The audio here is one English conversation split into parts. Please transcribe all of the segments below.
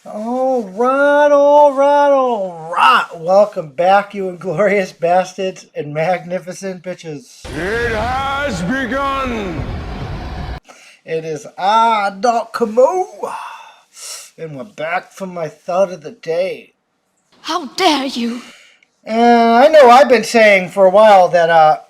All right, all right, all right. Welcome back, you inglorious bastards and magnificent bitches. It has begun! It is I, Doc Camo, and we're back for my thought of the day. How dare you! I know I've been saying for a while that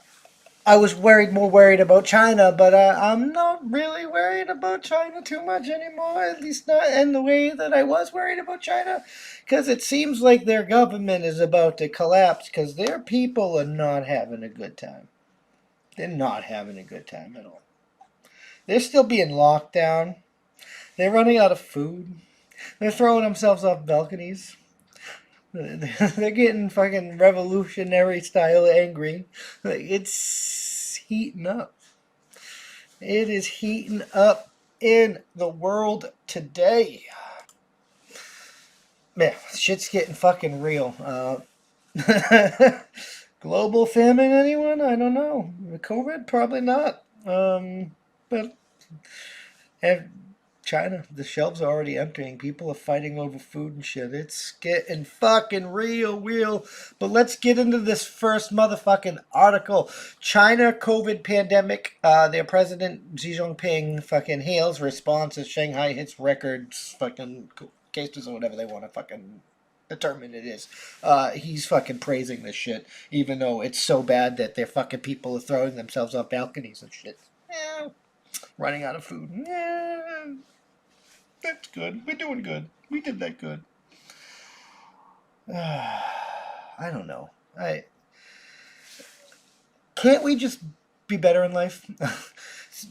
I was more worried about China, but I'm not really worried about China too much anymore, at least not in the way that I was worried about China, because it seems like their government is about to collapse because their people are not having a good time. They're not having a good time at all. They're still being locked down. They're running out of food. They're throwing themselves off balconies. They're getting fucking revolutionary style angry. It's heating up. It is heating up in the world today. Man, shit's getting fucking real. Global famine, anyone? I don't know. COVID? Probably not. But have China, the shelves are already emptying. People are fighting over food and shit. It's getting fucking real. But let's get into this first motherfucking article. China COVID pandemic. Their president Xi Jinping fucking hails response as Shanghai hits records fucking cases or whatever they want to fucking determine it is. He's fucking praising this shit, even though it's so bad that their fucking people are throwing themselves off balconies and shit. Yeah, running out of food. Yeah, that's good. We're doing good. We did that good. I don't know. I can't we just be better in life?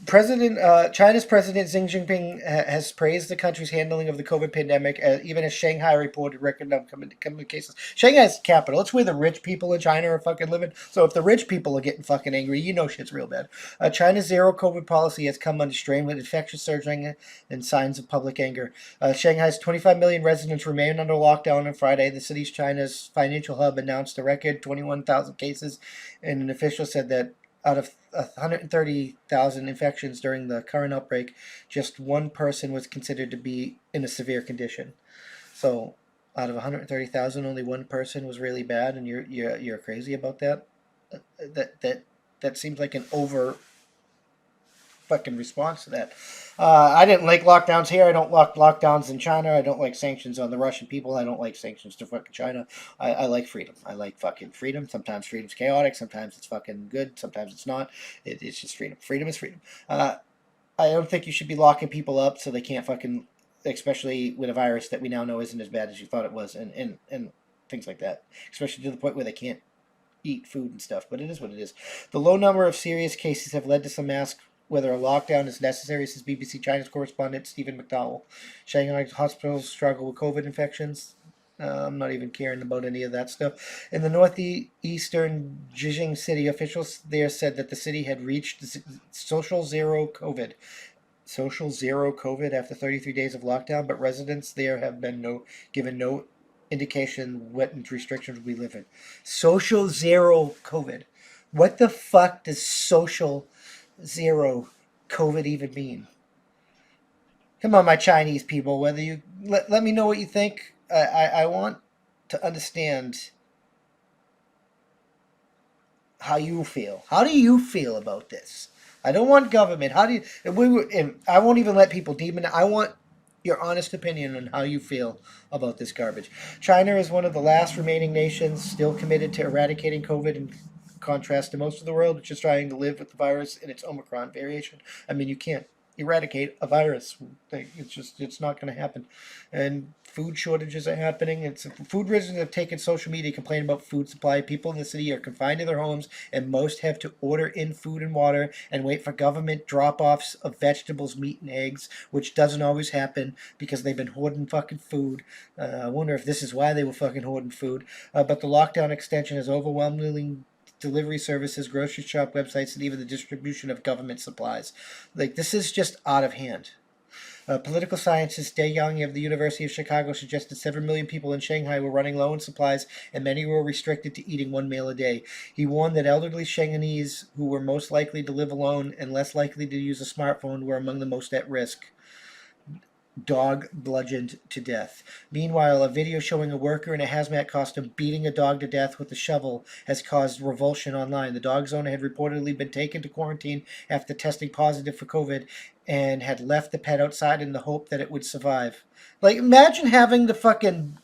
China's President Xi Jinping has praised the country's handling of the COVID pandemic, even as Shanghai reported record number of cases. Shanghai's the capital. It's where the rich people in China are fucking living. So if the rich people are getting fucking angry, you know shit's real bad. China's zero COVID policy has come under strain with infections surging and signs of public anger. Shanghai's 25 million residents remain under lockdown on Friday. The city's China's financial hub announced a record 21,000 cases, and an official said that out of 130,000 infections during the current outbreak, just one person was considered to be in a severe condition. So, out of 130,000, only one person was really bad, and you're crazy about that. That seems like an over fucking response to that. I didn't like lockdowns here. I don't like lockdowns in China. I don't like sanctions on the Russian people. I don't like sanctions to fucking China. I like freedom. I like fucking freedom. Sometimes freedom's chaotic. Sometimes it's fucking good. Sometimes it's not. It's just freedom. Freedom is freedom. I don't think you should be locking people up so they can't fucking, especially with a virus that we now know isn't as bad as you thought it was, and things like that. Especially to the point where they can't eat food and stuff. But it is what it is. The low number of serious cases have led to some mass whether a lockdown is necessary, says BBC China's correspondent Stephen McDowell. Shanghai hospitals struggle with COVID infections. I'm not even caring about any of that stuff. In the northeastern Jijing city, officials there said that the city had reached social zero COVID. Social zero COVID after 33 days of lockdown, but residents there have been given no indication what restrictions we live in. Social zero COVID. What the fuck does social zero COVID even mean? Come on, my Chinese people, whether you let me know what you think. I want to understand how you feel. How do you feel about this? I don't want government. How do you? I won't even let people demon. I want your honest opinion on how you feel about this garbage. China is one of the last remaining nations still committed to eradicating COVID in contrast to most of the world, which is trying to live with the virus in its Omicron variation. I mean, you can't eradicate a virus. It's not going to happen. And food shortages are happening. Food residents have taken social media complaining about food supply. People in the city are confined to their homes, and most have to order in food and water and wait for government drop-offs of vegetables, meat, and eggs, which doesn't always happen because they've been hoarding fucking food. I wonder if this is why they were fucking hoarding food. But the lockdown extension has overwhelmingly delivery services, grocery shop websites, and even the distribution of government supplies. Like, this is just out of hand. Political scientist Dae Young of the University of Chicago suggested 7 million people in Shanghai were running low on supplies and many were restricted to eating one meal a day. He warned that elderly Shanghainese, who were most likely to live alone and less likely to use a smartphone, were among the most at risk. dog bludgeoned to death. Meanwhile, a video showing a worker in a hazmat costume beating a dog to death with a shovel has caused revulsion online. The dog's owner had reportedly been taken to quarantine after testing positive for COVID and had left the pet outside in the hope that it would survive. Like, imagine having the fucking...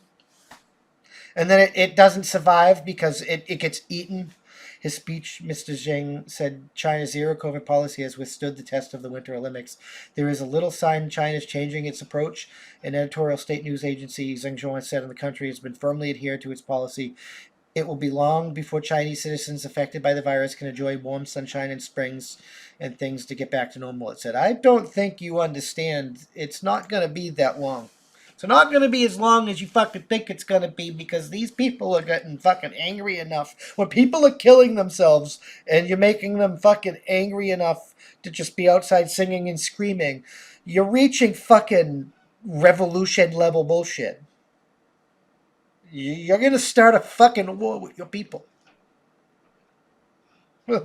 And then it doesn't survive because it gets eaten. His speech, Mr. Zheng said China's zero COVID policy has withstood the test of the Winter Olympics. There is a little sign China is changing its approach. An editorial state news agency, Xinhua, said the country has been firmly adhered to its policy. It will be long before Chinese citizens affected by the virus can enjoy warm sunshine and springs and things to get back to normal, it said. I don't think you understand. It's not going to be that long. It's not going to be as long as you fucking think it's going to be, because these people are getting fucking angry enough. When people are killing themselves and you're making them fucking angry enough to just be outside singing and screaming, you're reaching fucking revolution level bullshit. You're going to start a fucking war with your people. They're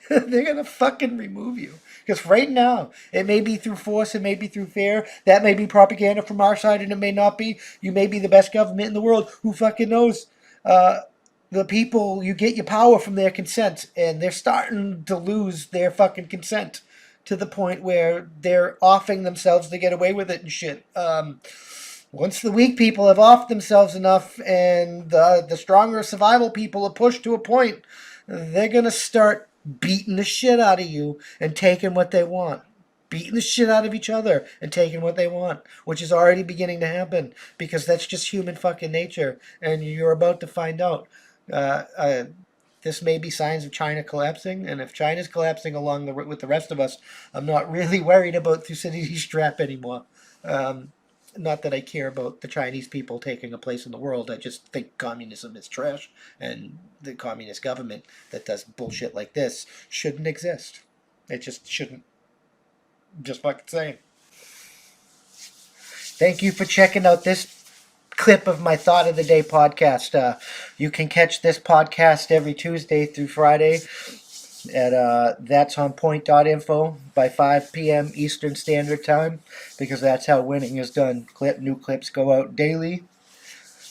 going to fucking remove you. Because right now, it may be through force, it may be through fear, that may be propaganda from our side, and it may not be. You may be the best government in the world. Who fucking knows? The people, you get your power from their consent, and they're starting to lose their fucking consent to the point where they're offing themselves to get away with it and shit. Once the weak people have offed themselves enough and the stronger survival people are pushed to a point, they're going to start beating the shit out of you and taking what they want. Beating the shit out of each other and taking what they want, which is already beginning to happen, because that's just human fucking nature, and you're about to find out. This may be signs of China collapsing, and if China's collapsing along with the rest of us, I'm not really worried about Thucydides' trap anymore. Not that I care about the Chinese people taking a place in the world. I just think communism is trash, and the communist government that does bullshit like this shouldn't exist. It just shouldn't. Just fucking saying. Thank you for checking out this clip of my Thought of the Day podcast. You can catch this podcast every Tuesday through Friday at that'sonpoint.info by 5 p.m. Eastern Standard Time, because that's how winning is done. New clips go out daily,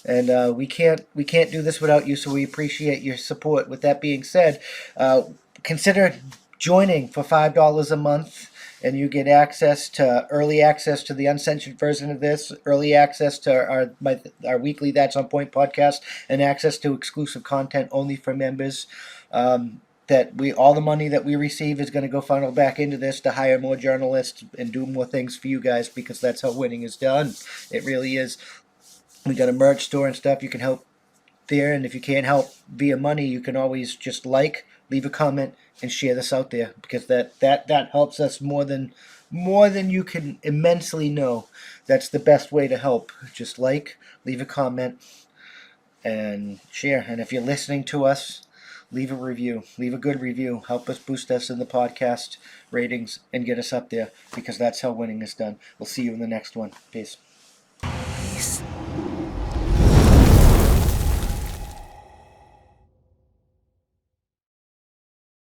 and we can't do this without you, so we appreciate your support. With that being said, consider joining for $5 a month, and you get early access to the uncensored version of this, early access to our weekly That's On Point podcast, and access to exclusive content only for members. All the money that we receive is going to go funnel back into this to hire more journalists and do more things for you guys, because that's how winning is done. It really is. We got a merch store and stuff. You can help there, and if you can't help via money, you can always just leave a comment, and share this out there, because that helps us more than you can immensely know. That's the best way to help. Just leave a comment, and share. And if you're listening to us, leave a review. Leave a good review. Help us boost us in the podcast ratings and get us up there, because that's how winning is done. We'll see you in the next one. Peace.